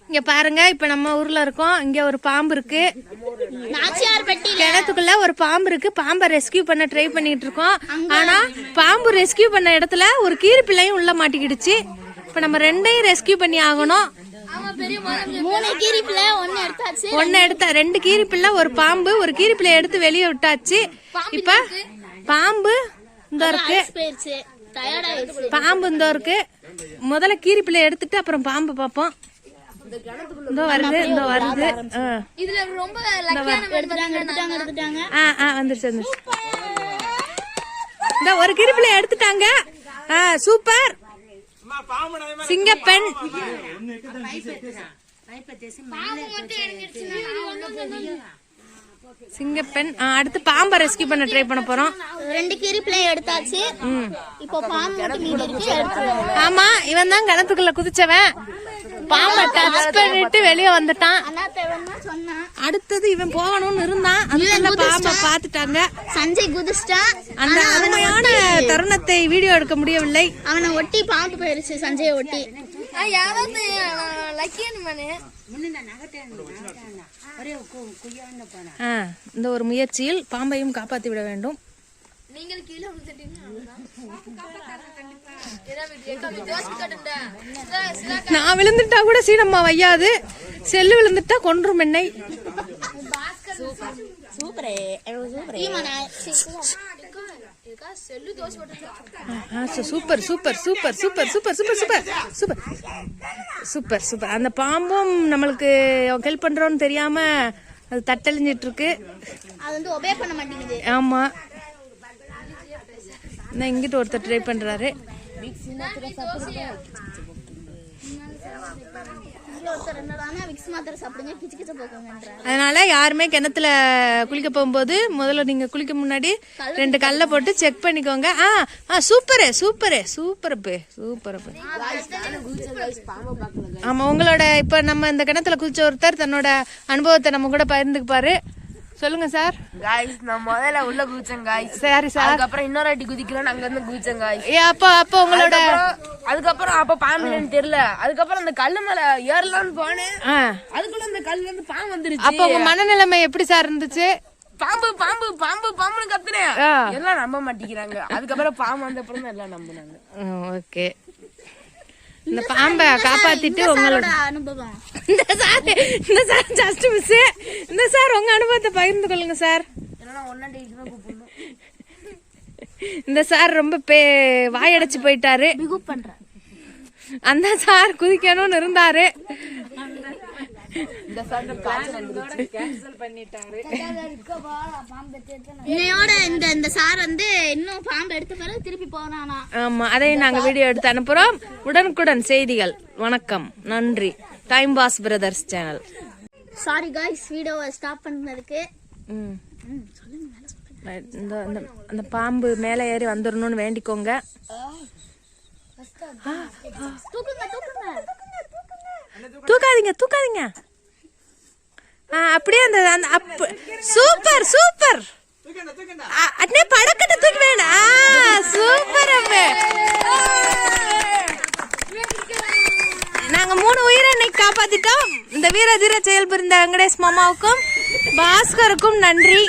இங்க பாருங்க, இப்ப நம்ம ஊர்ல இருக்கோம். இங்க ஒரு பாம்பு இருக்கு, கிணத்துக்குள்ள ஒரு பாம்பு இருக்கு. பாம்பை ரெஸ்கியூ பண்ண ட்ரை பண்ணிட்டு இருக்கோம். ஆனா பாம்பு ரெஸ்கியூ பண்ண இடத்துல ஒரு கீரி பிள்ளையும் உள்ள மாட்டிக்கிடுச்சு. இப்ப நம்ம ரெண்டையும் ரெஸ்கியூ பண்ணி ஆகணும். ரெண்டு கீரி பிள்ளை, ஒரு பாம்பு, ஒரு கீரி பிள்ளை எடுத்து வெளியே விட்டாச்சு. இப்ப பாம்பு இந்த இருக்கு, பாம்பு இந்த இருக்கு. முதல்ல கீரி பிள்ளை எடுத்துட்டு அப்புறம் பாம்பு பாப்போம். இந்த வருது, இந்த வருது. வந்துருச்சு. இந்த ஒரு கீரி பிள்ளை எடுத்துட்டாங்க. சூப்பர். சிங்கப்பெண். சிங்கப்பெண். அடுத்து பாம்பை ரெஸ்கியூ பண்ண ட்ரை பண்ண போறோம். 2 கீரி பிள்ளை எடுத்தாச்சு. இப்போ பாம்பு மீதி இருக்கு. ஆமா, இவன் தான் கிணத்துக்குள்ள குதிச்சவன். பாம்பை டச் பண்ணிட்டு வெளியே வந்துட்டான். அடுத்தது இவன் போகணும்னு இருந்தான். அந்த பாம்பை பாத்துட்டாங்க. சஞ்சய் குதிச்சிட்டான். அந்த அருமையான தருணத்தை வீடியோ எடுக்க முடியவில்லை. அவனை ஒட்டி பாம்பு போயிருச்சு, சஞ்சயை ஒட்டி. இந்த ஒரு முயற்சியில் பாம்பையும் காப்பாற்றி விட வேண்டும். நான் விழுந்துட்டா கூட சீனம்மா வையாது, செல்லு விழுந்துட்டா கொன்றும் என்னை. Super super super super super super super super super super. அந்த பாம்பும் நம்மளுக்கு ஹெல்ப் பண்றோம்னு தெரியாம அது தட்டழிஞ்சிட்டு இருக்கு. ஆமா, இங்கிட்ட ஒருத்தர் ட்ரை பண்றாரு. அதனால யாருமே கிணத்துல குளிக்க போகும்போது முதல்ல நீங்க குளிக்க முன்னாடி 2 கல்ல போட்டு செக் பண்ணிக்கோங்க. சூப்பரு சூப்பரு சூப்பரப்பு சூப்பரப்பு. ஆமா, உங்களோட இப்ப நம்ம இந்த கிணத்துல குளிச்ச ஒருத்தர் தன்னோட அனுபவத்தை நம்ம கூட பகிர்ந்துக்குப்பாரு. சொல்லுங்க சார். गाइस நான் முதல்ல உள்ள குதிச்சேன் गाइस. சரி சார். அதுக்கு அப்புறம் இன்னொரு வாட்டி குதிக்கலாம்னு அங்க இருந்து குதிச்சேன் गाइस. அப்ப உங்களோட அதுக்கப்புறம் அப்ப பாம்புன்னு தெரியல. அதுக்கப்புறம் அந்த கல்லு மேல ஏறலாம்னு போனேன். அதுக்குள்ள அந்த கல்லுல இருந்து பாம்பு வந்துருச்சு. அப்ப உங்க மனநிலைமை எப்படி சார் இருந்துச்சு? பாம்பு பாம்பு பாம்பு பாம்புன்னு கத்துறேன். எல்லாம் நம்ப மாட்டேங்கிறாங்க. அதுக்கப்புறம் பாம்பு வந்த அப்புறம் எல்லாம் நம்பினாங்க. ஓகே, இந்த பாம்பை காப்பாத்திட்டு உங்களோட அனுபவம். இந்த சார் ஜஸ்ட் மிஸ். இந்த சார் உங்க அனுபவத்தை பகிர்ந்து கொள்ளுங்க சார். இந்த சார் ரொம்ப வாயடைச்சு போயிட்டாரு. அந்த சார் குதிக்கணும்னு இருந்தாரு. இன்னையோட இந்த சார் வந்து இன்னும் பாம்பு எடுத்த பிறகு திருப்பி போறானா? ஆமா, அதையும் நாங்க வீடியோ எடுத்து அனுப்புறோம். உடனுக்குடன் செய்திகள். வணக்கம், நன்றி. Time pass brothers channel. Sorry guys, வீடியோவை ஸ்டாப் பண்ணதுக்கு. அந்த பாம்பு மேலே ஏறி வந்துடணும்னு வேண்டிக்கோங்க. தூக்காதீங்க தூக்காதீங்க. அப்படியே அந்த சூப்பர் சூப்பர். அண்ணே படக்கட்ட தூக்கி வேணாம். சூப்பர். நாங்க 3 உயிரை இன்னைக்கு காப்பாத்திட்டோம். இந்த வீர தீர செயல் புரிந்த வெங்கடேஷ் மாமாவுக்கும் பாஸ்கருக்கும் நன்றி.